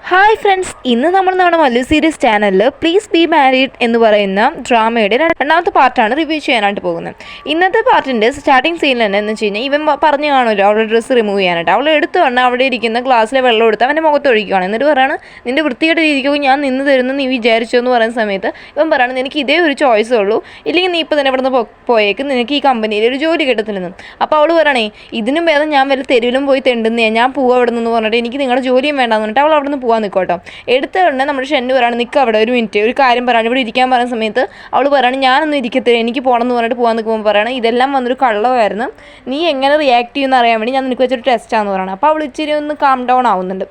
Hi friends, ഇന്ന് നമ്മൾ നമ്മുടെ മല്ലു സീരീസ് ചാനലിൽ പ്ലീസ് ബി മാരീഡ് എന്ന് പറയുന്ന ഡ്രാമയുടെ രണ്ടാമത്തെ പാർട്ടാണ് റിവ്യൂ ചെയ്യാനായിട്ട് പോകുന്നത്. ഇന്നത്തെ പാർട്ടിൻ്റെ സ്റ്റാർട്ടിങ് സീനിൽ തന്നെ എന്ന് വെച്ച് കഴിഞ്ഞാൽ ഇവൻ പറഞ്ഞു കാണുമല്ലോ അവളുടെ ഡ്രസ്സ് റിമൂവ് ചെയ്യാനായിട്ട്. അവൾ എടുത്തു വന്ന് അവിടെ ഇരിക്കുന്ന ഗ്ലാസ്സിലെ വെള്ളം എടുത്ത് അവൻ്റെ മുഖത്ത് ഒഴിക്കുകയാണ്. എന്നിട്ട് പറയാണ്, നിൻ്റെ വൃത്തിയുടെ രീതിക്ക് ഞാൻ നിന്ന് തരുന്നു നീ വിചാരിച്ചോ എന്ന് പറയുന്ന സമയത്ത് ഇവൻ പറയണം, എനിക്ക് ഇതേ ഒരു ചോയ്സേ ഉള്ളൂ, ഇല്ലെങ്കിൽ നീ ഇപ്പോൾ തന്നെ ഇവിടെ നിന്ന് പോയേക്ക്, നിനക്ക് ഈ കമ്പനിയിൽ ഒരു ജോലി കിട്ടത്തില്ലെന്ന്. അപ്പോൾ അവൾ പറയണേ, ഇതിനും ഭേദം ഞാൻ വല്ല തെരുവിലും പോയി തെണ്ടുന്നേ, ഞാൻ പോവാ അവിടെ നിന്ന് പറഞ്ഞിട്ട് എനിക്ക് നിങ്ങളുടെ ജോലിയും വേണ്ടാന്ന് പറഞ്ഞിട്ട് അവൾ അവിടെ നിന്ന് പോകാൻ നിൽക്കോട്ടോ. എടുത്ത ഉടനെ നമ്മുടെ ഷെന്നു പറയാണ്, നിൽക്കുക അവിടെ ഒരു മിനിറ്റ്, ഒരു കാര്യം പറയാണ്, ഇവിടെ ഇരിക്കാൻ പറയുന്ന സമയത്ത് അവൾ പറയാണ്, ഞാനൊന്നും ഇരിക്കത്തില്ല, എനിക്ക് പോകണം എന്ന് പറഞ്ഞിട്ട് പോകാൻ നിൽക്കുമ്പോൾ പറയണം, ഇതെല്ലാം വന്നൊരു കള്ളമായിരുന്നു, നീ എങ്ങനെ റിയാക്ട് ചെയ്യുമെന്ന് അറിയാൻ വേണ്ടി ഞാൻ നിനക്ക് വെച്ചൊരു ടെസ്റ്റാന്ന് പറയണം. അപ്പോൾ അവൾ ഇച്ചിരി ഒന്ന് കാം ഡൗൺ ആവുന്നുണ്ട്.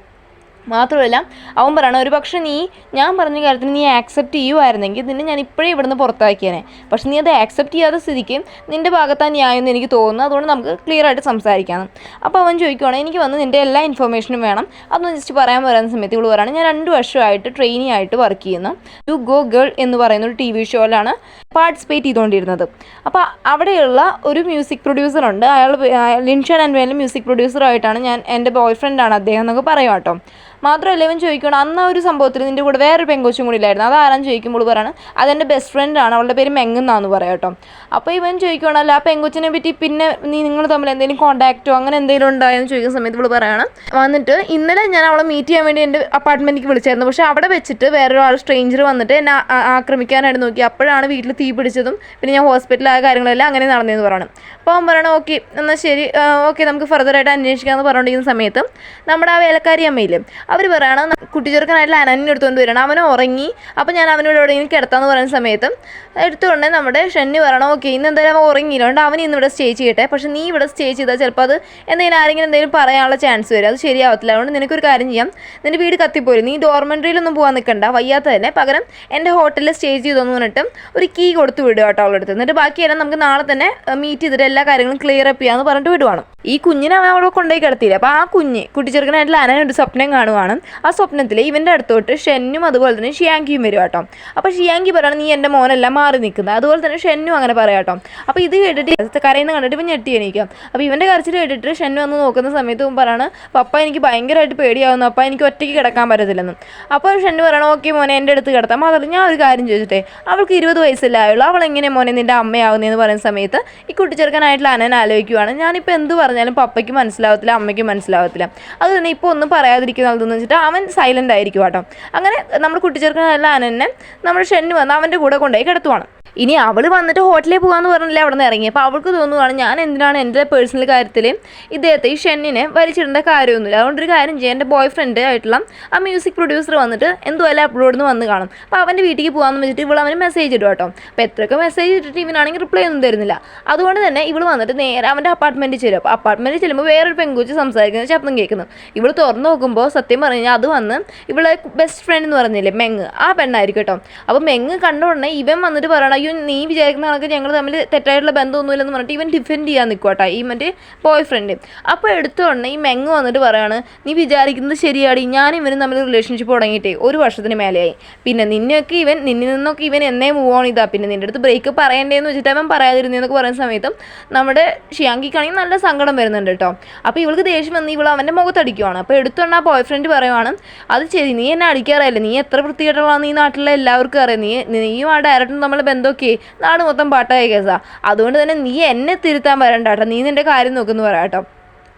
മാത്രമല്ല അവൻ പറയണം, ഒരു പക്ഷേ ഞാൻ പറഞ്ഞ കാര്യത്തിന് നീ ആക്സെപ്റ്റ് ചെയ്യുമായിരുന്നെങ്കിൽ നിന്നെ ഞാൻ ഇപ്പോഴേ ഇവിടുന്ന് പുറത്താക്കിയേനെ, പക്ഷെ നീ അത് ആക്സെപ്റ്റ് ചെയ്യാത്ത സ്ഥിതിക്ക് നിൻ്റെ ഭാഗത്താണ് ന്യായമെന്ന് എനിക്ക് തോന്നുന്നു, അതുകൊണ്ട് നമുക്ക് ക്ലിയർ ആയിട്ട് സംസാരിക്കാം. അപ്പോൾ അവൻ ചോദിക്കുവാണെങ്കിൽ എനിക്ക് വന്ന് നിൻ്റെ എല്ലാ ഇൻഫർമേഷനും വേണം, അതൊന്ന് ജസ്റ്റ് പറയുന്ന സമയത്ത് ഇവൾ പറയുകയാണ്, ഞാൻ 2 വർഷമായിട്ട് ട്രെയിനി ആയിട്ട് വർക്ക് ചെയ്യുന്നു, യു ഗോ ഗേൾ എന്ന് പറയുന്ന ഒരു TV ഷോയിലാണ് പാർട്ടിസിപ്പേറ്റ് ചെയ്തുകൊണ്ടിരുന്നത്. അപ്പോൾ അവിടെയുള്ള ഒരു മ്യൂസിക് പ്രൊഡ്യൂസറുണ്ട്, അയാൾ ലിൻഷൻ ആൻഡ് വേലിൻ്റെ മ്യൂസിക് പ്രൊഡ്യൂസറായിട്ടാണ് ഞാൻ, എൻ്റെ ബോയ് ഫ്രണ്ടാണ് അദ്ദേഹം എന്നൊക്കെ പറയാം കേട്ടോ. മാത്രമല്ല ഇവൻ ചോദിക്കണം, അന്ന് ഒരു സംഭവത്തിൽ നിൻ്റെ കൂടെ വേറൊരു പെങ്കൊച്ചും കൂടി ഇല്ലായിരുന്നു, അതാരാന്ന് ചോദിക്കുമ്പോൾ പറയാണ്, അതെൻ്റെ ബെസ്റ്റ് ഫ്രണ്ടാണ്, അവളുടെ പേര് മെങ്ങുന്നാന്ന് പറയാം കേട്ടോ. അപ്പോൾ ഇവൻ ചോദിക്കുകയാണല്ല, ആ പെങ്കൊച്ചിനെ പറ്റി പിന്നെ നിങ്ങൾ തമ്മിൽ എന്തെങ്കിലും കോൺടാക്റ്റോ അങ്ങനെ എന്തെങ്കിലും ഉണ്ടായെന്ന് ചോദിക്കുന്ന സമയത്ത് ഇവൾ പറയണം, വന്നിട്ട് ഇന്നലെ ഞാൻ അവളെ മീറ്റ് ചെയ്യാൻ വേണ്ടി എൻ്റെ അപ്പാർട്ട്മെൻറ്റിലേക്ക് വിളിച്ചായിരുന്നു, പക്ഷേ അവിടെ വെച്ചിട്ട് വേറൊരാൾ സ്ട്രേഞ്ചർ വന്നിട്ട് എന്നെ ആക്രമിക്കാനായിട്ട് നോക്കി, അപ്പോഴാണ് വീട്ടിൽ തീ പിടിച്ചതും പിന്നെ ഞാൻ ഹോസ്പിറ്റലായ കാര്യങ്ങളെല്ലാം അങ്ങനെ നടന്നതെന്ന് പറയണം. അപ്പോൾ അവൻ പറയണം, ഓക്കെ എന്നാൽ ശരി, ഓക്കെ നമുക്ക് ഫർദറായിട്ട് അന്വേഷിക്കാമെന്ന് പറഞ്ഞുകൊണ്ടിരിക്കുന്ന സമയത്ത് നമ്മുടെ ആ വേലക്കാരി അമ്മയില്ലേ അവർ പറയണം, കുട്ടി ചെറുക്കനായിട്ടുള്ള അനന്യനെ എടുത്തുകൊണ്ട് വരണം, അവൻ ഉറങ്ങി, അപ്പോൾ ഞാൻ അവനോട് എവിടെയെങ്കിലും കിടത്താമെന്ന് പറയുന്ന സമയത്ത് എടുത്തുകൊണ്ട് നമ്മുടെ ഷെന്നി പറയണം, ഓക്കെ ഇന്ന് എന്തായാലും അവൻ ഉറങ്ങിയില്ലോണ്ട് അവൻ ഇന്നിവിടെ സ്റ്റേ ചെയ്യട്ടെ, പക്ഷേ നീ ഇവിടെ സ്റ്റേ ചെയ്താൽ ചിലപ്പോൾ അത് എന്തെങ്കിലും പറയാനുള്ള ചാൻസ് വരും, അത് ശരിയാവത്തില്ല, അതുകൊണ്ട് നിനക്കൊരു കാര്യം ചെയ്യാം, നിൻ്റെ വീട് കത്തിപ്പോരും, നീ ഡോർമെൻട്രിയിലൊന്നും പോകാൻ നിൽക്കണ്ട, വയ്യാത്ത തന്നെ, പകരം എൻ്റെ ഹോട്ടലിൽ സ്റ്റേ ചെയ്തോന്ന് പറഞ്ഞിട്ട് ഒരു കീ കൊടുത്ത് വിടുക കേട്ടോ അവളെടുത്ത്, എന്നിട്ട് ബാക്കിയെല്ലാം നമുക്ക് നാളെ തന്നെ മീറ്റ് ചെയ്തിട്ട് എല്ലാ കാര്യങ്ങളും ക്ലിയർ അപ്പ് ചെയ്യാമെന്ന് പറഞ്ഞിട്ട് വിടുവാണ്. ഈ കുഞ്ഞിനെ അവൻ അവിടെ കൊണ്ടുപോയി കിടത്തിയില്ല. അപ്പോൾ ആ കുട്ടിച്ചെറുക്കനായിട്ടുള്ള അനനൊരു സ്വപ്നം കാണുവാണ്. ആ സ്വപ്നത്തിൽ ഇവൻ്റെ അടുത്തോട്ട് ഷെന്നും അതുപോലെ തന്നെ ഷിയാങ്കിയും വരും കേട്ടോ. അപ്പോൾ ഷിയാങ്കി പറയണം, നീ എൻ്റെ മോനെല്ലാം മാറി നിൽക്കുന്നത്, അതുപോലെ തന്നെ ഷെന്നും അങ്ങനെ പറയാം കേട്ടോ. അപ്പോൾ ഇത് കേട്ടിട്ട് കരയുന്ന കണ്ടിട്ട് ഇവൻ ഞെട്ടി എണീക്കാം. അപ്പോൾ ഇവൻ്റെ കരച്ചിൽ കേട്ടിട്ട് ഷെന്നു വന്ന് നോക്കുന്ന സമയത്ത് ഇവൻ പറയാണ്, പപ്പ എനിക്ക് ഭയങ്കരമായിട്ട് പേടിയാവുന്നു, അപ്പ എനിക്ക് ഒറ്റയ്ക്ക് കിടക്കാൻ പറ്റത്തില്ലെന്നും. അപ്പോൾ ഷെന്നു പറയണം, ഓക്കെ മോനെ എൻ്റെ അടുത്ത് കിടത്താം. മാത്രമല്ല ഞാൻ ഒരു കാര്യം ചോദിച്ചിട്ടേ, അവൾക്ക് 20 വയസ്സല്ലേ ആയുള്ളൂ, അവൾ എങ്ങനെ മോനെ നിൻ്റെ അമ്മയാവുന്നതെന്ന് പറയുന്ന സമയത്ത് ഈ കുട്ടിച്ചെറുക്കനായിട്ടുള്ള അനൻ ആലോചിക്കുവാണ്, ഞാനിപ്പോൾ എന്ത് പറഞ്ഞാലും പപ്പയ്ക്ക് മനസ്സിലാവത്തില്ല, അമ്മയ്ക്ക് മനസ്സിലാവത്തില്ല, അത് തന്നെ ഇപ്പോൾ ഒന്നും പറയാതിരിക്കുന്നതെന്ന് വെച്ചിട്ട് അവൻ സൈലൻ്റ് ആയിരിക്കും കേട്ടോ. അങ്ങനെ നമ്മൾ കുട്ടിച്ചെറുക്കനായിട്ടുള്ള അനനെ നമ്മുടെ ഷെന്നു വന്ന് അവൻ്റെ കൂടെ കൊണ്ടുപോയി കിടത്തുവാണ്. ഇനി അവൾ വന്നിട്ട് ഹോട്ടലിൽ പോകാമെന്ന് പറഞ്ഞില്ലേ അവിടെ നിന്ന് ഇറങ്ങി. അപ്പോൾ അവൾക്ക് തോന്നുകയാണ്, ഞാൻ എന്തിനാണ് എൻ്റെ പേഴ്സണൽ കാര്യത്തിൽ ഇദ്ദേഹത്തെ ഈ ഷെന്നിനെ വലിച്ചിടേണ്ട കാര്യമൊന്നുമില്ല, അതുകൊണ്ടൊരു കാര്യം ചെയ്യാം, എൻ്റെ ബോയ് ഫ്രണ്ട് ആയിട്ടുള്ള ആ മ്യൂസിക് പ്രൊഡ്യൂസർ വന്നിട്ട് എന്തുമല്ല അപ്ലോഡിൽ നിന്ന് വന്ന് കാണും, അപ്പോൾ അവൻ്റെ വീട്ടിലേക്ക് പോകാമെന്ന് വെച്ചിട്ട് ഇവൾ അവന് മെസ്സേജ് ഇടും കേട്ടോ. അപ്പോൾ എത്രയൊക്കെ മെസ്സേജ് ഇട്ടിട്ട് ഇവനാണെങ്കിൽ റിപ്ലൈ ഒന്നും തരുന്നില്ല. അതുകൊണ്ട് തന്നെ ഇവൾ വന്നിട്ട് നേരെ അവൻ്റെ അപ്പാർട്ട്മെൻറ്റിൽ ചെല്ലും. അപ്പോൾ അപ്പാർട്ട്മെൻറ്റിൽ ചെല്ലുമ്പോൾ വേറൊരു പെങ്കുച്ച് സംസാരിക്കുന്ന ശബ്ദം കേൾക്കുന്നു. ഇവൾ തുറന്നു നോക്കുമ്പോൾ സത്യം പറഞ്ഞു കഴിഞ്ഞാൽ അത് വന്ന് ഇവളെ ബെസ്റ്റ് ഫ്രണ്ട് എന്ന് പറഞ്ഞില്ലേ മെങ്ങ്, ആ പെണ്ണായിരിക്കും കേട്ടോ. അപ്പോൾ മെങ്ങ് കണ്ട ഉടനെ ഇവൻ വന്നിട്ട് പറയണം, അയ്യോ നീ വിചാരിക്കുന്ന കണക്ക് ഞങ്ങൾ തമ്മിൽ തെറ്റായിട്ടുള്ള ബന്ധമൊന്നുമില്ലെന്ന് പറഞ്ഞിട്ട് ഇവൻ ഡിഫെൻഡ് ചെയ്യാൻ നിൽക്കോട്ടെ ഈ മറ്റേ ബോയ് ഫ്രണ്ട്. അപ്പോൾ എടുത്തുകൊണ്ട് ഈ മെങ്ങ് വന്നിട്ട് പറയാണ്, നീ വിചാരിക്കുന്നത് ശരിയാടി, ഞാൻ ഇവനും തമ്മിൽ റിലേഷൻഷിപ്പ് തുടങ്ങിയിട്ടേ 1 വർഷത്തിന് മേലെയായി, പിന്നെ നിന്നിൽ നിന്നൊക്കെ ഇവൻ എന്നേ മൂവ് ഓൺ ചെയ്താൽ, പിന്നെ നിൻ്റെ അടുത്ത് ബ്രേക്ക് പറയണ്ടേന്ന് വെച്ചിട്ട് അവൻ പറയാതിരുന്നതെന്നൊക്കെ പറയുന്ന സമയത്തും നമ്മുടെ ഷിയാങ്കിക്കാണെങ്കിൽ നല്ല സങ്കടം വരുന്നുണ്ട് കേട്ടോ. അപ്പോൾ ഇവൾക്ക് ദേഷ്യം വന്ന് ഇവൾ അവൻ്റെ മുഖത്തടിക്കുവാണ്. അപ്പോൾ എടുത്തുകൊണ്ട് ആ ബോയ് ഫ്രണ്ട് പറയുവാണ്, അത് ശരി, നീ എന്നെ അടിക്കാറില്ല, നീ എത്ര വൃത്തികെട്ടുള്ളതാണെന്ന് ഈ നാട്ടിലെ എല്ലാവർക്കും അറിയാം, നീയും ആ ഡയറക്ടറും തമ്മിലുള്ള ബന്ധമൊക്കെ നാട് മൊത്തം പാട്ടായ കേസാ, അതുകൊണ്ട് തന്നെ നീ എന്നെ തിരുത്താൻ വരണ്ട കേട്ടോ, നീ നിൻ്റെ കാര്യം നോക്കുന്നു പറയാം കേട്ടോ.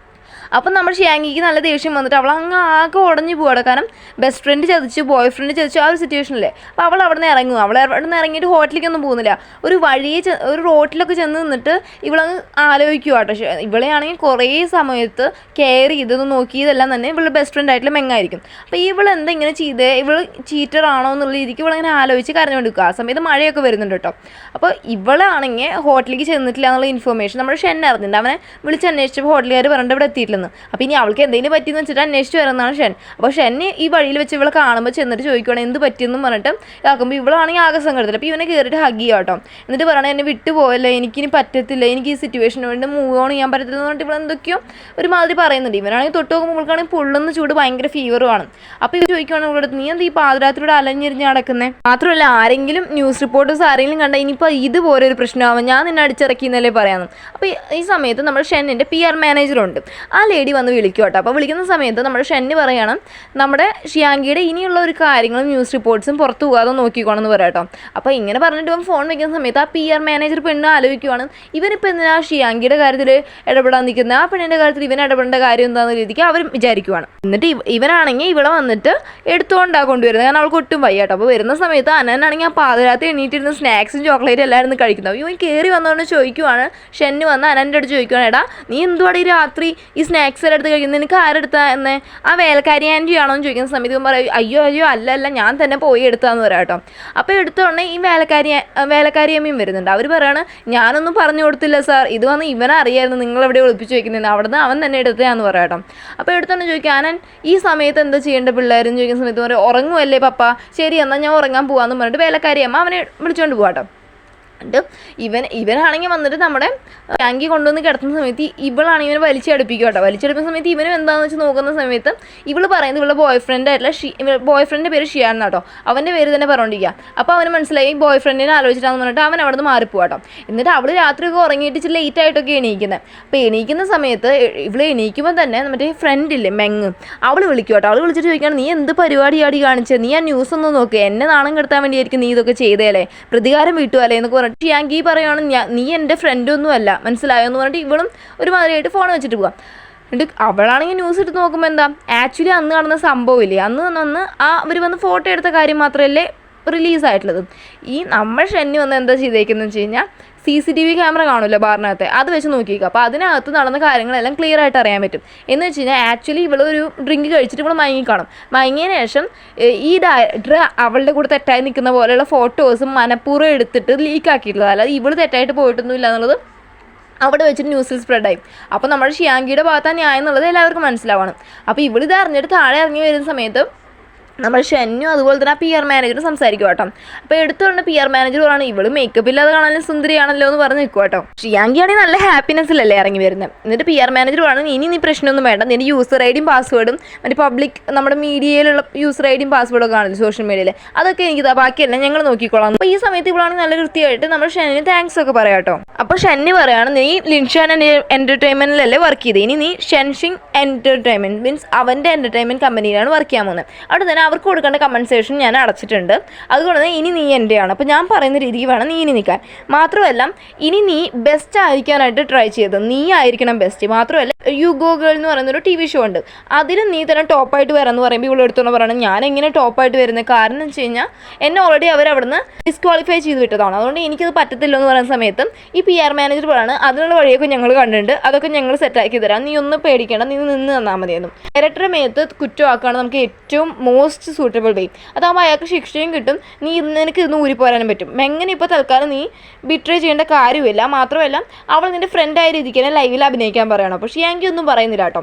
അപ്പം നമ്മൾ ഷിയാങ്കിക്ക് നല്ല ദേഷ്യം വന്നിട്ട് അവൾ അങ്ങ് ആകെ ഉടഞ്ഞു പോവാണ്. കാരണം ബെസ്റ്റ് ഫ്രണ്ട് ചതിച്ചു, ബോയ് ഫ്രണ്ട് ചതിച്ചു, ആ ഒരു സിറ്റുവേഷനില്ലേ. അപ്പോൾ അവൾ അവിടെ നിന്ന് ഇറങ്ങും. അവൾ അവിടെ നിന്ന് ഇറങ്ങിയിട്ട് ഹോട്ടലിലേക്കൊന്നും പോകുന്നില്ല, ഒരു റോട്ടിലൊക്കെ ചെന്ന് നിന്നിട്ട് ഇവളങ്ങ് ആലോചിക്കുക കേട്ടോ. ഇവളെയാണെങ്കിൽ കുറേ സമയത്ത് കെയർ ചെയ്തത് നോക്കിയതെല്ലാം തന്നെ ഇവളുടെ ബെസ്റ്റ് ഫ്രണ്ട് ആയിട്ടുള്ള മെങ്ങായിരിക്കും. അപ്പോൾ ഇവൾ എന്താ ഇങ്ങനെ ചെയ്തേ, ഇവൾ ചീറ്റർ ആണോ എന്നുള്ള രീതിക്ക് ഇവളങ്ങനെ ആലോചിച്ച് കരഞ്ഞുകൊണ്ടിരിക്കുക. ആ സമയത്ത് മഴയൊക്കെ വരുന്നുണ്ട് കേട്ടോ. അപ്പോൾ ഇവളാണെങ്കിൽ ഹോട്ടലിലേക്ക് ചെന്നിട്ടില്ല എന്നുള്ള ഇൻഫർമേഷൻ നമ്മുടെ ഷെൻ അറിഞ്ഞിട്ടുണ്ട്. അവനെ വിളിച്ച് അന്വേഷിച്ചപ്പോൾ ഹോട്ടലുകാർ പറഞ്ഞിട്ട് ഇവിടെ എത്തിയിട്ടില്ല. അപ്പോൾ ഇനി അവൾക്ക് എന്തെങ്കിലും പറ്റിയെന്ന് വെച്ചിട്ട് അന്വേഷിച്ച് വരുന്നതാണ് ഷെൻ. അപ്പോൾ ഷെന്നെ ഈ വഴിയിൽ വെച്ച് ഇവളെ കാണുമ്പോൾ ചെന്നിട്ട് ചോദിക്കുകയാണ് എന്ത് പറ്റിയെന്നും പറഞ്ഞിട്ട് ഇതാക്കുമ്പോൾ ഇവളാണെങ്കിൽ ആകെ സങ്കടത്തില്ല. അപ്പോൾ ഇവനെ കയറിയിട്ട് ഹഗ് ചെയ്യാം കേട്ടോ. എന്നിട്ട് പറയണേ, എന്നെ വിട്ടു പോയല്ലേ, എനിക്കിനി പറ്റത്തില്ല, എനിക്ക് ഈ സിറ്റുവേഷന് വേണ്ടി മൂവ് ഓൺ ചെയ്യാൻ പറ്റത്തില്ല എന്ന് പറഞ്ഞിട്ട് ഇവിടെ എന്തൊക്കെയോ ഒരുമാതിരി പറയുന്നുണ്ട്. ഇവനാണെങ്കിൽ തൊട്ട് നോക്കുമ്പോൾ ഇവൾക്കാണെങ്കിൽ പൊള്ളുന്ന ചൂട് ഭയങ്കര ഫീവറുമാണ്. അപ്പോൾ ഇവർ ചോദിക്കുകയാണ് ഇവളുടെ, നീ എന്താ ഈ പാതിരാത്രിയുടെ അലഞ്ഞിരിഞ്ഞ് നടക്കുന്നത്? മാത്രമല്ല ആരെങ്കിലും ന്യൂസ് റിപ്പോർട്ടേഴ്സ് ആരെങ്കിലും കണ്ടാൽ ഇനിയിപ്പോൾ ഇതുപോലെ ഒരു പ്രശ്നമാവും, ഞാൻ നിന്നെ അടിച്ചിറക്കിയെന്നല്ലേ പറയാമെന്ന്. അപ്പോൾ ഈ സമയത്ത് നമ്മുടെ ഷെന്നിൻ്റെ PR മാനേജറുണ്ട്. ആ ലേഡി വന്ന് വിളിക്കും കേട്ടോ. അപ്പോൾ വിളിക്കുന്ന സമയത്ത് നമ്മുടെ ഷെന്നി പറയണം നമ്മുടെ ഷിയാങ്കിയുടെ ഇനിയുള്ള ഒരു കാര്യങ്ങളും ന്യൂസ് റിപ്പോർട്ട്സും പുറത്ത് പോകാതെ നോക്കിക്കോണം എന്ന് പറയാം കേട്ടോ. അപ്പോൾ ഇങ്ങനെ പറഞ്ഞിട്ട് ഇവൻ ഫോൺ വയ്ക്കുന്ന സമയത്ത് ആ PR മാനേജർ പെണ്ണ് ആലോചിക്കുവാണ്, ഇവനിപ്പോൾ എന്തിനാ ഷിയാങ്കിയുടെ കാര്യത്തിൽ ഇടപെടാൻ നിൽക്കുന്നത്, ആ പെണ്ണിൻ്റെ കാര്യത്തിൽ ഇവൻ ഇടപെടേണ്ട കാര്യം എന്താണെന്ന രീതിക്ക് അവർ വിചാരിക്കുവാണ്. എന്നിട്ട് ഇവനാണെങ്കിൽ ഇവിടെ വന്നിട്ട് എടുത്തുകൊണ്ടാണ് കൊണ്ടുവരുന്നത്, കാരണം അവൾക്ക് ഒട്ടും വയ്യ കേട്ടോ. അപ്പോൾ വരുന്ന സമയത്ത് അനനാണെങ്കിൽ ആ പാതിരാത്രി എണീറ്റിരുന്ന് സ്നാക്സും ചോക്ലേറ്റും എല്ലാവരും കഴിക്കുന്നത്. ഇവൻ കയറി വന്നുകൊണ്ട് ചോദിക്കുവാണ്, ഷെന്നി വന്ന് അനൻ്റെ അടുത്ത് ചോദിക്കുവാണ്, എടാ നീ എന്തുവാണ് ഈ രാത്രി ഈ സ്നാക്സ് എല്ലാം എടുത്ത് കഴിക്കുന്നത്, നിനക്ക് ആരെടുത്താ എന്ന്, ആ വേലക്കാരി ആൻറ്റി ആണോ എന്ന് ചോദിക്കുന്ന സമയത്ത് ഇവൻ പറയും, അയ്യോ അല്ല ഞാൻ തന്നെ പോയി എടുത്താന്ന് പറയാം കേട്ടോ. അപ്പോൾ എടുത്തോണ്ടേ ഈ വേലക്കാരി അമ്മയും വരുന്നുണ്ട്. അവർ പറയാണ്, ഞാനൊന്നും പറഞ്ഞു കൊടുത്തില്ല സാർ, ഇത് വന്ന് ഇവനറിയായിരുന്നു നിങ്ങളെവിടെ ഒളിപ്പിച്ച് വയ്ക്കുന്നതെന്ന്, അവിടുന്ന് അവൻ തന്നെ എടുത്തതാന്ന് പറയാം കേട്ടോ. അപ്പോൾ എടുത്തോണ്ട് ചോദിക്കുക, അനൻ ഈ സമയത്ത് എന്താ ചെയ്യേണ്ട പിള്ളേരെന്ന് ചോദിക്കുന്ന സമയത്ത് പറയും, ഉറങ്ങുമല്ലേ പപ്പ, ശരി എന്നാൽ ഞാൻ ഉറങ്ങാൻ പോകാമെന്ന് പറഞ്ഞിട്ട് വേലക്കാരി അമ്മ അവനെ വിളിച്ചുകൊണ്ട് പോകാം കേട്ടോ. ഇവനാണെങ്കിൽ വന്നിട്ട് നമ്മുടെ ടാങ്കി കൊണ്ടുവന്ന് കിടത്തുന്ന സമയത്ത് ഇവളാണെങ്കിൽ ഇവനെ വലിച്ചടുപ്പിക്കും കേട്ടോ. വലിച്ചടുപ്പിക്കുന്ന സമയത്ത് ഇവനും എന്താണെന്ന് വെച്ച് നോക്കുന്ന സമയത്ത് ഇവള് പറയുന്നത് ഇവളുടെ ബോയ്ഫ്രണ്ടിൻ്റെ പേര് ഷിയാൻ കേട്ടോ, അവൻ്റെ പേര് തന്നെ പറഞ്ഞോണ്ടിരിക്കുക. അപ്പോൾ അവന് മനസ്സിലായി ബോയ് ഫ്രണ്ടിനെ ആലോചിച്ചിട്ടാന്ന് പറഞ്ഞിട്ട് അവൻ അവിടെ നിന്ന് മാറിപ്പോവാ കേട്ടോ. എന്നിട്ട് അവൾ രാത്രിയൊക്കെ ഉറങ്ങിയിട്ട് ഇച്ചിരി ലേറ്റ് ആയിട്ടൊക്കെ എണീക്കുന്നത്. അപ്പോൾ എണീക്കുന്ന സമയത്ത് ഇവള് എണീക്കുമ്പോൾ തന്നെ മറ്റേ ഫ്രണ്ടില്ലേ മെങ്ങ്, അവൾ വിളിക്കും കേട്ടോ. അവൾ വിളിച്ചിട്ട് ചോദിക്കുകയാണ്, നീ എന്ത് പരിപാടിയാടി കാണിച്ചത്, നീ ആ ന്യൂസ് ഒന്ന് നോക്കുക, എന്നെ നാണം കെടുത്താൻ വേണ്ടിയായിരിക്കും നീ ഇതൊക്കെ ചെയ്തേലേ, പ്രതികാരം വീട്ടുവല്ലേ എന്നൊക്കെ പറഞ്ഞിട്ട് ഷിയാങ്കി പറയുകയാണ്, നീ എൻ്റെ ഫ്രണ്ടൊന്നും അല്ല, മനസ്സിലായോ എന്ന് പറഞ്ഞിട്ട് ഇവളും ഒരുമാതിരിയായിട്ട് ഫോൺ വെച്ചിട്ട് പോകാം. എന്നിട്ട് അവളാണെങ്കിൽ ന്യൂസ് എടുത്ത് നോക്കുമ്പോൾ എന്താ ആക്ച്വലി അന്ന് നടന്ന സംഭവമില്ലേ, അന്ന് അവർ വന്ന് ഫോട്ടോ എടുത്ത കാര്യം മാത്രമല്ലേ റിലീസായിട്ടുള്ളത്. ഈ നമ്മൾ ഷെന്നി വന്ന് എന്താ ചെയ്തേക്കുന്നതെന്ന് വെച്ച് കഴിഞ്ഞാൽ CCTV ക്യാമറ കാണുമല്ലോ ബാറിനകത്ത്, അത് വെച്ച് നോക്കിയേക്കുക. അപ്പോൾ അതിനകത്ത് നടന്ന കാര്യങ്ങളെല്ലാം ക്ലിയർ ആയിട്ട് അറിയാൻ പറ്റും. എന്ന് വെച്ച് കഴിഞ്ഞാൽ ആക്ച്വലി ഇവളൊരു ഡ്രിങ്ക് കഴിച്ചിട്ട് ഇവൾ മയങ്ങിക്കാണും. മയങ്ങിയതിന് ശേഷം ഈ ഡയറക്ടർ അവളുടെ കൂടെ തെറ്റായി നിൽക്കുന്ന പോലെയുള്ള ഫോട്ടോസും മനഃപൂർവ്വം എടുത്തിട്ട് ലീക്കാക്കിയിട്ടുള്ളത്, അല്ലാതെ ഇവൾ തെറ്റായിട്ട് പോയിട്ടൊന്നുമില്ല എന്നുള്ളത് അവിടെ വെച്ചിട്ട് ന്യൂസിൽ സ്പ്രെഡായി. അപ്പോൾ നമ്മുടെ ഷിയാങ്കിയുടെ ഭാഗത്താണ് ന്യായം എന്നുള്ളത് എല്ലാവർക്കും മനസ്സിലാവണം. അപ്പോൾ ഇവളിത് അറിഞ്ഞിട്ട് താഴെ ഇറങ്ങി വരുന്ന സമയത്ത് നമ്മൾ ഷെന്നും അതുപോലെ തന്നെ ആ PR മാനേജറും സംസാരിക്കും കേട്ടോ. അപ്പോൾ എടുത്തുകൊണ്ട് PR മാനേജർ പറയാണ്, ഇവള് മേക്കപ്പ് ഇല്ലാതെ കാണാനും സുന്ദരിയാണല്ലോ എന്ന് പറഞ്ഞ് നിൽക്കും കേട്ടോ. ഷിയാങ്കിയാണെങ്കിൽ നല്ല ഹാപ്പിനെസ്സിലല്ലേ ഇറങ്ങി വരുന്നത്. എന്നിട്ട് PR മാനേജർ പറയണം, ഇനി നീ പ്രശ്നമൊന്നും വേണ്ട, നിന്റെ യൂസർ ഐഡിയും പാസ്വേഡും മറ്റേ പബ്ലിക് നമ്മുടെ മീഡിയയിലുള്ള യൂസർ ഐഡിയും പാസ്വേഡൊക്കെ കാണില്ല സോഷ്യൽ മീഡിയയിൽ, അതൊക്കെ എനിക്കിതാ, ബാക്കിയല്ല ഞങ്ങൾ നോക്കിക്കോളാം. അപ്പോൾ ഈ സമയത്ത് ഇവളാണെങ്കിൽ നല്ല കൃത്യമായിട്ട് നമ്മൾ ഷെന്നിന് താങ്ക്സ് ഒക്കെ പറയാം കേട്ടോ. അപ്പോൾ ഷെന്നി പറയാണ്, നീ ലിൻഷാൻ എൻ്റർടൈൻമെൻറ്റിലല്ലേ വർക്ക് ചെയ്തത്, ഇനി നീ ഷെൻഷിങ് എൻ്റർടൈൻമെൻറ്റ് മീൻസ് അവൻ്റെ എൻ്റർടൈൻമെൻറ്റ് കമ്പനിയിലാണ് വർക്ക് ചെയ്യാൻ പോകുന്നത്. അവിടെ തന്നെ അവർക്ക് കൊടുക്കേണ്ട കമ്പൻസേഷൻ ഞാൻ അടച്ചിട്ടുണ്ട്, അതുകൊണ്ട് തന്നെ ഇനി നീ എൻ്റെയാണ്. അപ്പോൾ ഞാൻ പറയുന്ന രീതിക്ക് വേണം നീ ഇനി നിൽക്കാൻ. മാത്രമല്ല ഇനി നീ ബെസ്റ്റ് ആയിരിക്കാനായിട്ട് ട്രൈ ചെയ്തത്, നീ ആയിരിക്കണം ബെസ്റ്റ്. മാത്രമല്ല യു ഗോ ഗേൾ എന്ന് പറയുന്നൊരു TV ഷോ ഉണ്ട്, അതിൽ നീ തന്നെ ടോപ്പായിട്ട് വരാമെന്ന് പറയുമ്പോൾ ഇവിടെ എടുത്തോണ്ട് പറയണം, ഞാൻ എങ്ങനെ ടോപ്പായിട്ട് വരുന്നത്, കാരണം എന്ന് വെച്ച് കഴിഞ്ഞാൽ എന്നെ ഓൾറെഡി അവർ അവിടുന്ന് ഡിസ്ക്വാളിഫൈ ചെയ്ത് വിട്ടതാണ്, അതുകൊണ്ട് എനിക്കത് പറ്റത്തില്ല എന്ന് പറയുന്ന സമയത്ത് ഈ PR മാനേജർ പറയാണ്, അതിനുള്ള വഴിയൊക്കെ ഞങ്ങൾ കണ്ടിട്ടുണ്ട്, അതൊക്കെ ഞങ്ങൾ സെറ്റാക്കി തരാം, നീ ഒന്നും പേടിക്കേണ്ട, നീ നിന്ന് തന്നാൽ മതിയെന്നും. ഡയറക്ടറുടെ മേത്ത് കുറ്റമാക്കുകയാണ് നമുക്ക് ഏറ്റവും മോസ്റ്റ് സൂട്ടബിൾ വേ, അതാകുമ്പോൾ അയാൾക്ക് ശിക്ഷയും കിട്ടും, നിനക്ക് ഇന്ന് ഊരിപ്പോരാനും പറ്റും. എങ്ങനെ ഇപ്പോൾ തൽക്കാലം നീ ബിട്രേ ചെയ്യേണ്ട കാര്യമില്ല. മാത്രമല്ല അവൾ നിൻ്റെ ഫ്രണ്ടായ രീതിക്ക് തന്നെ ലൈവിൽ അഭിനയിക്കാൻ പറയണം. പക്ഷേ യാങ്കി ഒന്നും പറയുന്നില്ല കേട്ടോ.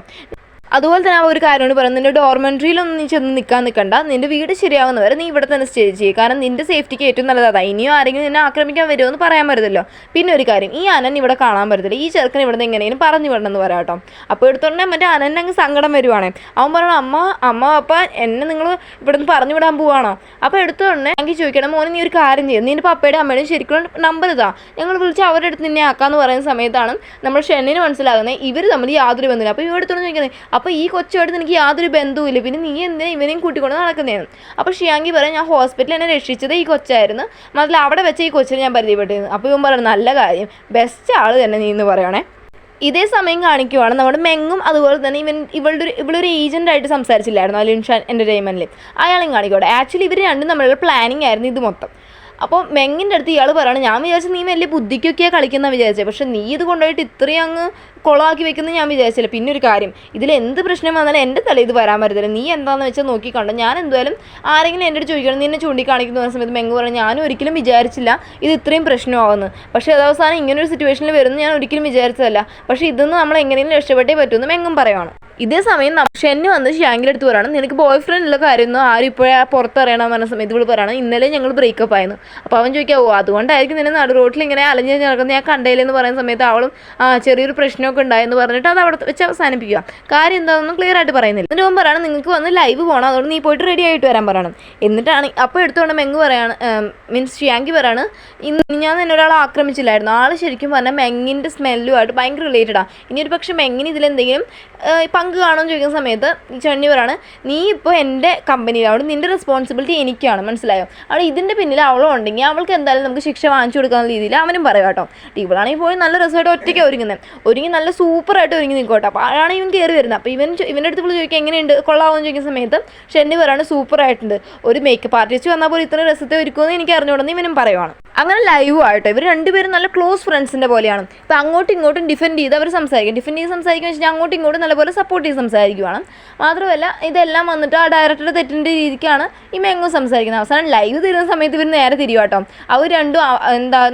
അതുപോലെ തന്നെ ആ ഒരു കാര്യമാണ് പറയുന്നത്, നിൻ്റെ ഡോർമെൻട്രിയിലൊന്നും നീ ചെന്ന് നിൽക്കണ്ട, നിൻ്റെ വീട് ശരിയാവുന്നവരെ നീ ഇവിടെ തന്നെ സ്റ്റേ ചെയ്യുക, കാരണം നിൻ്റെ സേഫ്റ്റിക്ക് ഏറ്റവും നല്ലത് അതാണ്. ഇനിയും ആരെങ്കിലും നിന്നെ ആക്രമിക്കാൻ വരുമോ എന്ന് പറയാൻ പറ്റത്തില്ലോ. പിന്നെ ഒരു കാര്യം, ഈ അനൻ ഇവിടെ കാണാൻ പറ്റത്തില്ല, ഈ ചെറുക്കൻ ഇവിടെ നിന്ന് എങ്ങനെയും പറഞ്ഞു വിടണമെന്ന് പറയാം കേട്ടോ. അപ്പോൾ എടുത്തോണ്ടേ മറ്റേ അനൻ അങ്ങ് സങ്കടം വരുവാണേ. അവൻ പറയണം, അമ്മ അപ്പ എന്നെ നിങ്ങൾ ഇവിടെ നിന്ന് പറഞ്ഞു വിടാൻ പോവാണോ? അപ്പോൾ എടുത്തോണ്ടേ എനിക്ക് ചോദിക്കണം, മോനെ നീ ഒരു കാര്യം ചെയ്യും, നിൻ്റെ പപ്പയുടെ അമ്മയുടെയും ശരിക്കും നമ്പർ ഇതാ, ഞങ്ങൾ വിളിച്ച് അവരുടെ അടുത്ത് നിന്നെ ആക്കാമെന്ന് പറയുന്ന സമയത്താണ് നമ്മൾ ഷെന്നിന് മനസ്സിലാകുന്നത് ഇവർ തമ്മിൽ യാതൊരു ബന്ധമില്ല. അപ്പോൾ ഇവ എടുത്തോണ്ട് ചോദിക്കുന്നത്, അപ്പോൾ ഈ കൊച്ചുമായിട്ട് എനിക്ക് യാതൊരു ബന്ധവുമില്ല, പിന്നെ നീ എന്തിനാ ഇവനെയും കൂട്ടിക്കൊണ്ട് നടക്കുന്നതെന്ന്. അപ്പോൾ ഷിയാങ്കി പറയാം, ഞാൻ ഹോസ്പിറ്റലിൽ എന്നെ രക്ഷിച്ചത് ഈ കൊച്ചായിരുന്നു, മാത്രമല്ല അവിടെ വെച്ച് ഈ കൊച്ചിനെ ഞാൻ പരിചയപ്പെട്ടിരുന്നു. അപ്പോൾ ഇവൻ പറയുന്നത്, നല്ല കാര്യം, ബെസ്റ്റ് ആൾ തന്നെ നീ എന്ന് പറയണേ. ഇതേ സമയം കാണിക്കുവാണ് നമ്മുടെ മെങ്ങും അതുപോലെ തന്നെ ഇവളൊരു ഏജൻ്റായിട്ട് സംസാരിച്ചില്ലായിരുന്നു ആ ലിൻഷാൻ എൻ്റർടൈൻമെൻറ്റിൽ, അയാളെയും കാണിക്കോട്ടെ. ആക്ച്വലി ഇവർ രണ്ടും തമ്മിലുള്ള പ്ലാനിങ് ആയിരുന്നു ഇത് മൊത്തം. അപ്പോൾ മെങ്ങിൻ്റെ അടുത്ത് ഇയാൾ പറയണം, ഞാൻ വിചാരിച്ചു നീ വലിയ ബുദ്ധിക്കൊക്കെയാണ് കളിക്കുന്ന വിചാരിച്ചത്, പക്ഷേ നീ ഇത് കൊണ്ടുപോയിട്ട് ഇത്രയും അങ്ങ് കുളമാക്കി വെക്കുന്നത് ഞാൻ വിചാരിച്ചില്ല. പിന്നെ ഒരു കാര്യം, ഇതിൽ എന്ത് പ്രശ്നം വന്നാലും എൻ്റെ തല ഇത് വരാൻ പറ്റത്തില്ല, നീ എന്താണെന്ന് വെച്ചാൽ നോക്കിക്കണ്ടോ. ഞാൻ എന്തായാലും ആരെങ്കിലും എൻ്റെ അടുത്ത് ചോദിക്കണം, നീ എന്നെ ചൂണ്ടിക്കാണിക്കുന്ന പറഞ്ഞ സമയത്ത് മെങ്ങ് പറഞ്ഞു, ഞാനും ഒരിക്കലും വിചാരിച്ചില്ല ഇത് ഇത്രയും പ്രശ്നമാകുന്നു, പക്ഷേ അതവസാനം ഇങ്ങനൊരു സിറ്റുവേഷനിൽ വരുന്നു ഞാൻ ഒരിക്കലും വിചാരിച്ചതല്ല, പക്ഷേ ഇതൊന്നും നമ്മൾ എങ്ങനെയും രക്ഷപ്പെട്ടേ പറ്റുമെന്ന് മെങ്ങും പറയുവാണ്. ഇതേ സമയം ഷെന്നു വന്ന് ഷിയാങ്കിൻ്റെ അടുത്ത് പറയണം, നിനക്ക് ബോയ് ഫ്രണ്ട് ഉള്ള കാര്യമൊന്നും ആരും ഇപ്പോഴേ പുറത്തറിയണം പറഞ്ഞ സമയത്ത് ഇവിടെ പറയണം, ഇന്നലെ ഞങ്ങൾ ബ്രേക്കപ്പ് ആയിരുന്നു. അപ്പോൾ അവൻ ചോദിക്കാം, അതുകൊണ്ടായിരിക്കും നിന്നെ നടു റോട്ടിൽ ഇങ്ങനെ അലഞ്ഞ് നടക്കുന്നത് ഞാൻ കണ്ടേലെന്ന് പറയുന്ന സമയത്ത് അവളും ചെറിയൊരു പ്രശ്നമൊക്കെ പ്രശ്നമൊക്കെ ഉണ്ടായെന്ന് പറഞ്ഞിട്ട് അത് അവിടെ വെച്ച് അവസാനിപ്പിക്കുക. കാര്യം എന്താണെന്നും ക്ലിയർ ആയിട്ട് പറയുന്നില്ല. അതിന് മുമ്പ് പറയണം നിങ്ങൾക്ക് വന്ന് ലൈവ് പോകണം, അതുകൊണ്ട് നീ പോയിട്ട് റെഡി ആയിട്ട് വരാൻ പറയണം. എന്നിട്ടാണ് അപ്പോൾ എടുത്തുകൊണ്ട് മെങ്ങ് പറയാണ്, മീൻസ് ഷിയാങ്കി പറയാണ്, ഇന്ന് ഞാൻ തന്നെ ഒരാളെ ആക്രമിച്ചില്ലായിരുന്നു. ആൾ ശരിക്കും പറഞ്ഞാൽ മെങ്ങിൻ്റെ സ്മെല്ലുമായിട്ട് ഭയങ്കര റിലേറ്റഡാണ്. ഇനി ഒരു പക്ഷേ മെങ്ങിന് ഇതിലെന്തെങ്കിലും പങ്ക് കാണുമെന്ന് ചോദിക്കുന്ന സമയത്ത് ചെണ്ണി പറയാണ്, നീ ഇപ്പോൾ എൻ്റെ കമ്പനിയിലാണ്, നിൻ്റെ റെസ്പോൺസിബിലിറ്റി എനിക്കാണ്, മനസ്സിലായോ? അവിടെ ഇതിൻ്റെ പിന്നിൽ അവളും ഉണ്ടെങ്കിൽ അവൾക്ക് എന്തായാലും നമുക്ക് ശിക്ഷ വാങ്ങിച്ചു കൊടുക്കുന്ന രീതിയിൽ അവനും പറയാം കേട്ടോ. ഇവളാണെങ്കിൽ പോയി നല്ല രസമായിട്ട് ഒറ്റയ്ക്ക് ഒരുങ്ങി നല്ല സൂപ്പറായിട്ട് ഒരുങ്ങി നിൽക്കോട്ടെ. അപ്പോൾ ആളാണ് ഇവൻ കയറി വരുന്നത്. അപ്പോൾ ഇവൻ്റെ അടുത്ത് ഇപ്പോൾ ചോദിക്കുക എങ്ങനെയുണ്ട്, കൊള്ളാമെന്ന് ചോദിക്കുന്ന സമയത്ത് ഷെന്നി പറയാണ് സൂപ്പറായിട്ടുണ്ട്, ഒരു മേക്കപ്പ് ആർട്ടിസ്റ്റ് വന്നാൽ പോലും ഇത്ര രസത്തെ ഒരുക്കുമെന്ന് എനിക്ക് അറിഞ്ഞുകൊണ്ടെന്ന് ഇവനും പറയുവാണ്. അങ്ങനെ ലൈവ് ആയിട്ട് ഇവർ രണ്ടുപേരും നല്ല ക്ലോസ് ഫ്രണ്ട്സിൻ്റെ പോലെയാണ്. ഇപ്പോൾ അങ്ങോട്ടും ഇങ്ങോട്ടും ഡിഫെൻഡ് ചെയ്ത് അവർ സംസാരിക്കുക വെച്ചാൽ അങ്ങോട്ടും ഇങ്ങോട്ടും നല്ലപോലെ സപ്പോർട്ട് ചെയ്ത് സംസാരിക്കുകയാണ്. മാത്രമല്ല ഇതെല്ലാം വന്നിട്ട് ആ ഡയറക്ടറുടെ തെറ്റിൻ്റെ രീതിക്കാണ് ഈ മെങ്ങും സംസാരിക്കുന്നത്. അവസാനം ലൈവ് തരുന്ന സമയത്ത് ഇവർ നേരെ തിരിയുവാട്ടോ. അവർ രണ്ടും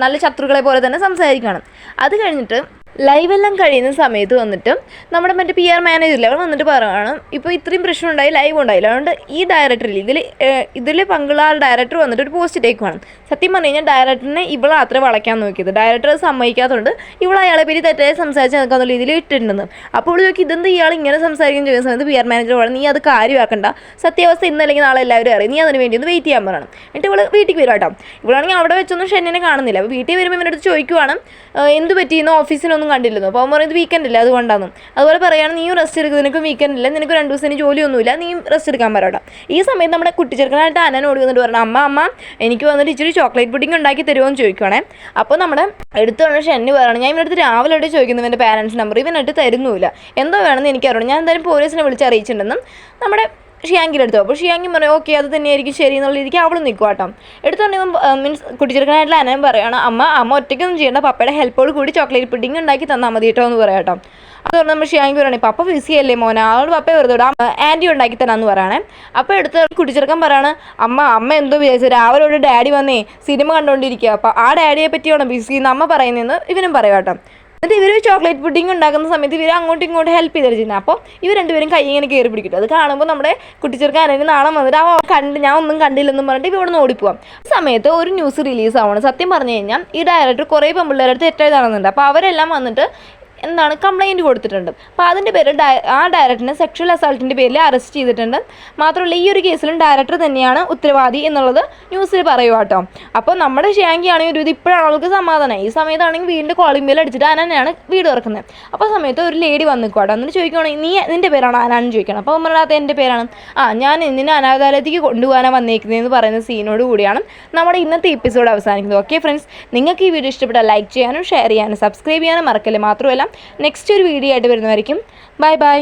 നല്ല ശത്രുക്കളെ പോലെ തന്നെ സംസാരിക്കുകയാണ്. അത് കഴിഞ്ഞിട്ട് ലൈവെല്ലാം കഴിയുന്ന സമയത്ത് വന്നിട്ട് നമ്മുടെ മറ്റേ PR മാനേജറിൽ അവർ വന്നിട്ട് പറയുകയാണ്, ഇപ്പോൾ ഇത്രയും പ്രശ്നം ഉണ്ടായി, ലൈവ് ഉണ്ടായില്ല, അതുകൊണ്ട് ഈ ഡയറക്ടറിൽ ഇതിൽ പങ്കുള്ള ആ ഡയറക്ടർ വന്നിട്ട് ഒരു പോസ്റ്റ് ഇട്ടേക്കുവാണ്. സത്യം പറഞ്ഞു കഴിഞ്ഞാൽ ഡയറക്ടറിനെ ഇവളെ അത്ര വളയ്ക്കാൻ നോക്കിയത്, ഡയറക്ടർ സമ്മതിക്കാത്തതുകൊണ്ട് ഇവൾ അയാളെ പറ്റി തെറ്റായി സംസാരിച്ച് നിൽക്കാവുന്ന രീതിയിൽ ഇട്ടിട്ടുണ്ടെന്ന്. അപ്പോൾ ചോദിക്കും ഇതെന്ത് ഇയാൾ ഇങ്ങനെ സംസാരിക്കാൻ ചെയ്യുന്ന സമയത്ത് PR മാനേജർ പറഞ്ഞു, നീ അത് കാര്യമാക്കണ്ട, സത്യാവസ്ഥ ഇന്നല്ലെങ്കിൽ നാളെ എല്ലാവരും അറിയും, നീ അതിന് വേണ്ടി ഒന്ന് വെയിറ്റ് ചെയ്യാൻ പറയണം. എന്നിട്ട് ഇവൾ വീട്ടിൽ വരും കേട്ടോ. ഇവളാണെങ്കിൽ അവിടെ വെച്ചൊന്നും ഷെന്നിനെ കാണുന്നില്ല. അപ്പോൾ വീട്ടിൽ വരുമ്പോൾ ഇവൻ്റെ അടുത്ത് ചോദിക്കുവാണ്, എന്ത് പറ്റിയെന്നോ ഓഫീസിലൊന്നും കണ്ടില്ലെന്നോ. അപ്പോൾ അവൻ പറയുന്നത് വീക്കെൻഡ് ഇല്ല അതുകൊണ്ടാണ്. അതുപോലെ പറയുകയാണ്, നീയും റെസ്റ്റ് എടുക്കുക, നിനക്ക് വീക്കെൻഡ് ഇല്ല, നിനക്ക് 2 ദിവസത്തിന് ജോലിയൊന്നുമില്ല, നീ റെസ്റ്റ് എടുക്കാൻ പറയട്ടോ. ഈ സമയത്ത് നമ്മുടെ കുട്ടിച്ചെറുക്കനായിട്ട് അനൻ ഓടി വന്നിട്ട് പറഞ്ഞു, അമ്മ എനിക്ക് വന്നിട്ട് ഇച്ചിരി ചോക്ലേറ്റ് പുഡിങ് ഉണ്ടാക്കി തരുമോ എന്ന് ചോദിക്കുവാണേ. അപ്പോൾ നമ്മുടെ എടുത്തു വന്ന ഷെന്നി പറയണം, ഞാൻ ഇവനടുത്ത് രാവിലെ ആയിട്ട് ചോദിക്കുന്നു ഇവൻ്റെ പാരൻസ് നമ്പർ, ഇവനായിട്ട് തരുന്നുമില്ല, എന്തോ വേണമെന്ന് എനിക്കറിയണം, ഞാൻ എന്തായാലും പോലീസിനെ വിളിച്ച് അറിയിച്ചിട്ടുണ്ടെന്നും നമ്മുടെ ഷിയാങ്കിൻ്റെ അടുത്തോ. അപ്പോൾ ഷിയാങ്കി പറയും ഓക്കെ അത് തന്നെയായിരിക്കും ശരി എന്നുള്ള രീതിക്ക് അവൾ നിൽക്കുക കേട്ടോ. എടുത്തുകൊണ്ടെങ്കിൽ മീൻസ് കുട്ടിച്ചെറുക്കനായിട്ടുള്ള അനൻ പറയുകയാണ്, അമ്മ ഒറ്റയ്ക്കൊന്നും ചെയ്യേണ്ട, പപ്പയുടെ ഹെൽപ്പോട് കൂടി ചോക്ലേറ്റ് പുഡിങ് ഉണ്ടാക്കി തന്നാൽ മതി കേട്ടോ എന്ന് പറയാം കേട്ടോ. അത് പറഞ്ഞാൽ നമ്മൾ ഷിയാങ്കി പറയണേ, പപ്പ ബിസി അല്ലേ മോനെ, അവളോട് പപ്പ വെറുതെ ആൻറ്റി ഉണ്ടാക്കി തരാമെന്ന് പറയണേ. അപ്പോൾ എടുത്ത് കുട്ടിച്ചെറുക്കൻ പറയാണ്, അമ്മ എന്തോ വിചാരിച്ചു, രാവിലെ ഒരു ഡാഡി വന്നേ സിനിമ കണ്ടുകൊണ്ടിരിക്കുക, അപ്പോൾ ആ ഡാഡിയെ പറ്റിയാണോ ബിസി എന്ന് അമ്മ പറയുന്നതെന്ന് ഇവനും പറയാം കേട്ടോ. എന്നിട്ട് ഇവർ ചോക്ലേറ്റ് പുഡിങ് ഉണ്ടാക്കുന്ന സമയത്ത് ഇവർ അങ്ങോട്ടും ഇങ്ങോട്ടും ഹെൽപ്പ് ചെയ്തിരുന്നത്. അപ്പോൾ ഇവർ രണ്ടുപേരും കൈ ഇങ്ങനെ കയറി പിടിക്കും. അത് കാണുമ്പോൾ നമ്മുടെ കുട്ടിച്ചെറുക്കൻ അതിന് നാളെ വന്നിട്ട് ഞാൻ ഒന്നും കണ്ടില്ലെന്നും പറഞ്ഞിട്ട് ഇവിടെ നിന്ന് ഓടിപ്പോവാം. ആ സമയത്ത് ഒരു ന്യൂസ് റിലീസ് ആവണം. സത്യം പറഞ്ഞു കഴിഞ്ഞാൽ ഈ ഡയറക്ടർ കുറേ പെൺപിള്ളേരുടെ അടുത്ത് തെറ്റായതാണെന്നുണ്ട്. അപ്പോൾ അവരെല്ലാം വന്നിട്ട് കംപ്ലയിൻറ്റ് കൊടുത്തിട്ടുണ്ട്. അപ്പോൾ അതിൻ്റെ പേരിൽ ആ ഡയറക്ടറിനെ സെക്ഷൽ അസൾട്ടിൻ്റെ പേരിൽ അറസ്റ്റ് ചെയ്തിട്ടുണ്ട്. മാത്രമല്ല ഈ ഒരു കേസിലും ഡയറക്ടർ തന്നെയാണ് ഉത്തരവാദി എന്നുള്ളത് ന്യൂസിൽ പറയുക കേട്ടോ. അപ്പോൾ നമ്മുടെ ഷിയാങ്കി ആണെങ്കിൽ ഇത് ഇപ്പോഴാണ് അവൾക്ക് സമാധാനം. ഈ സമയത്താണെങ്കിൽ വീടിൻ്റെ കോളിംഗ് ബെൽ അടിച്ചിട്ട് അനനെയാണ് വീട് തുറക്കുന്നത്. അപ്പോൾ സമയത്ത് ഒരു ലേഡി വന്ന് നിൽക്കുക. എന്നിട്ട് ചോദിക്കുകയാണെങ്കിൽ നിൻ്റെ പേരാണോ അനാന്ന് ചോദിക്കണം. അപ്പോൾ നമ്മളത് എൻ്റെ പേരാണ്. ഞാൻ നിന്നെ അനാഥാലയത്തേക്ക് കൊണ്ടുപോകാനാണ് വന്നേക്കുന്നതെന്ന് പറയുന്ന സീനോട് കൂടിയാണ് നമ്മുടെ ഇന്നത്തെ എപ്പിസോഡ് അവസാനിക്കുന്നത്. ഓക്കെ ഫ്രണ്ട്സ്, നിങ്ങൾക്ക് ഈ വീഡിയോ ഇഷ്ടപ്പെട്ടാൽ ലൈക്ക് ചെയ്യാനും ഷെയർ ചെയ്യാനും സബ്സ്ക്രൈബ് ചെയ്യാനും മറക്കല്ലേ. മാത്രമല്ല നെക്സ്റ്റ് ഒരു വീഡിയോ ആയിട്ട് വരുന്നതായിരിക്കും. ബൈ.